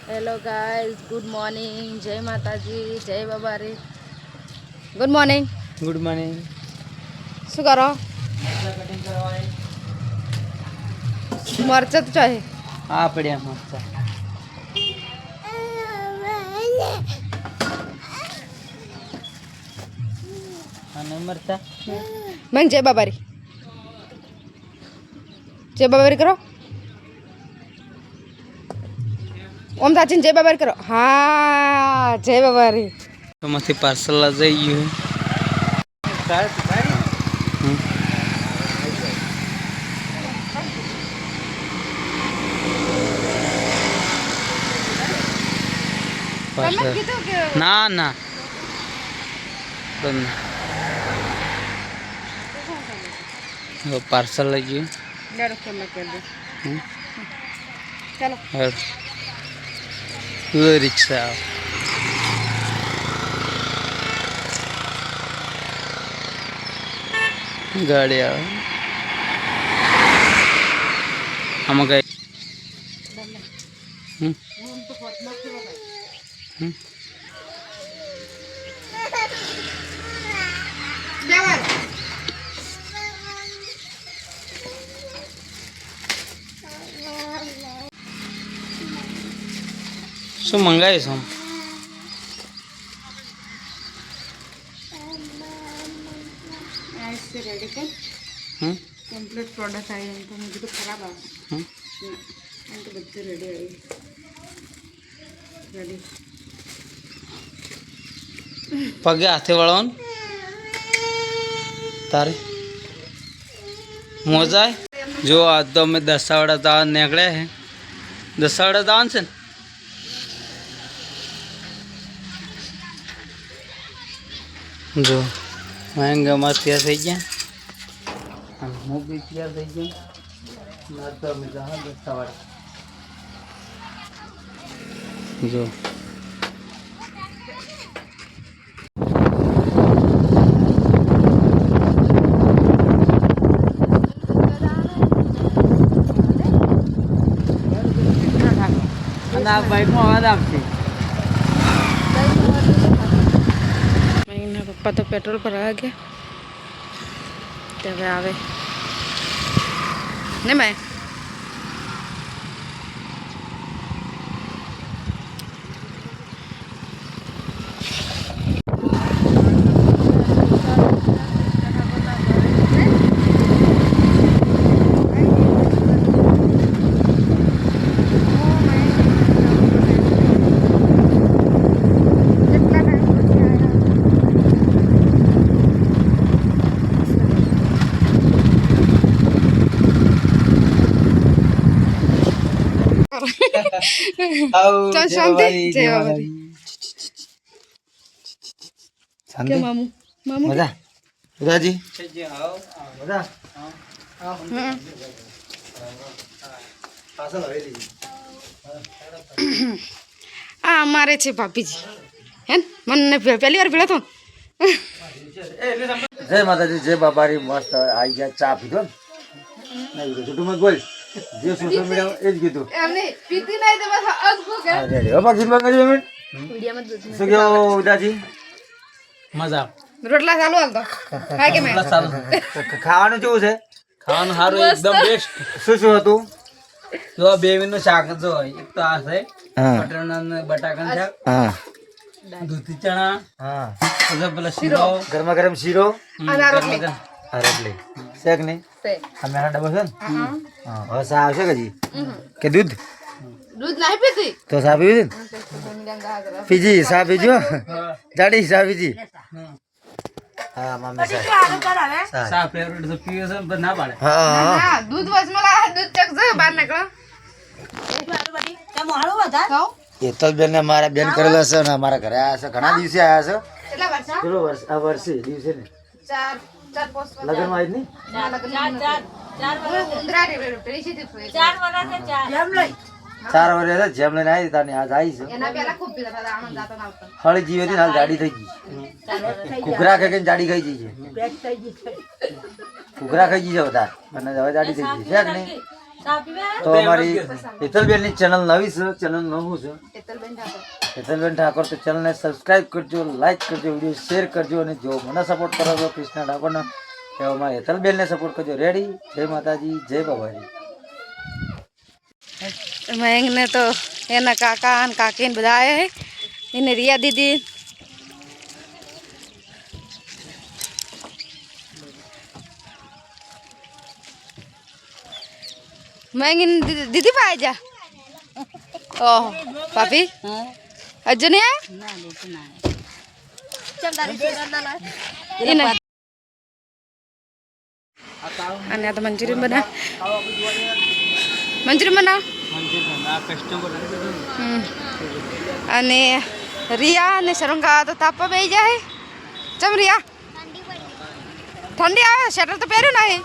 Hello guys, good morning. જય માતાજી, જય બાબારી. Good morning. Good morning. શું કરો? મરચા તો ચાહે હા પડ્યા મરચા. અને મરચા મેં જય બાબારી. જય બાબારી કરો. ઓમ સાચીને જય બાબારી કરો. હા, જય બાબારી. માંથી પાર્સલ જઈ ગયું. ના ના પાર્સલ લઈ ગયું. ચાલો રિક્ષા ગાડી આવે આમાં કઈ શું મંગાવીશ આમ? રેડી કર. કમ્પ્લીટ પ્રોડક્ટ આવી તો મેં કીધું ખરાબ આવશે. એમ તો બધું રેડી આવી. રેડી પગે હાથે વળવાનું તારે મોજા જો આજ તો અમે દસાવડા દાવા નીકળ્યા હે. દસાવડા દાવાનું છે ને જો મહેંગામાં તૈયાર થઈ ગયા. હું બી તૈયાર થઈ ગયો. તો અમે જવા દસાવડા જો આ બાઈકમાં અવાજ આપશે. એના પપ્પા તો પેટ્રોલ પર આ ગયા. તે હવે આવે ને મેં અમારે છે ભાભીજી હે મને પહેલી વાર ભેળા તો. જય માતાજી, જય બાબારી. મસ્ત આવી ગયા. ચા પીધો ને છોટું મત બોલ. જે સોશિયલ મીડિયા એ જ કીધું. શું કેવું ઉદાજી? મજા રોટલા ચાલુ હાલ તો ખાય કે મેં ખાવાનું કેવું છે? ખાવાનું સારું એકદમ બેસ્ટ. શું શું હતું? જો બે મિનિટનું શાક જો એક તો આ છે બટાકાનું શાક, દૂધી ચણા, પછી પેલા શીરો, ગરમા ગરમ શીરો, રોટલી રોટલી શેક નહીં. આ મેના ડબ્બો છે ને? હવે ચા આવશે કે દૂધ? દૂધ નહીં પીતી તો ચા પીવી છે ને? પીજી ચા પીજો. જાડી ચા પીજી. હા મમ્મી ચા ફેવરેટ છે, પીવે છે પણ ના પાડે. હા દૂધ વસમાં દૂધ ચક છે બહાર નીકળો. હેતલ બેન ને મારા બેન કરેલા છે ને અમારા ઘરે આવ્યા છે. ઘણા દિવસે આવ્યા છે. કેટલા વર્ષા? કેટલો વર્ષ? આ વર્ષે દિવસે ને ચાર પોસ્ટ લગ્ન માં જ નહીં. ચાર વર્ષ જેમ લઈને આવી તાની આજ આવી છે. હળી જીવે હાલ જાડી થઈ ગઈ. ઘૂઘરા ખાઈ જાડી ખાઈ જઈ છે. ઘૂઘરા ખાઈ જઈ છે બધા અને હવે જાડી થઈ ગઈ છે કે નહીં? તો અમારી હેતલબેનની ચેનલ નવી છે, ચેનલ નવું છે હેતલબેન ઠાકોર. તો ચેનલને સબસ્ક્રાઈબ કરજો, લાઈક કરજો, વિડીયો શેર કરજો અને જો મને સપોર્ટ કરો છો કૃષ્ણ ઠાકોરને તો અમારી હેતલબેનને સપોર્ટ કરજો. રેડી? જય માતાજી, જય બાબાજી. મયંકને તો એના કાકા અને કાકી ને બધા આવ્યા હે એને રિયા દીદી મયંક દીદી પાઈ જા ઓહ પાપી હજુ ને અને આ તો મંચુરિયન બનાવ અને રિયા અને શરંગા તો તાપવા બેસી જાય. ચમ રિયા ઠંડી આવે સ્વેટર તો પહેર્યું નહીં.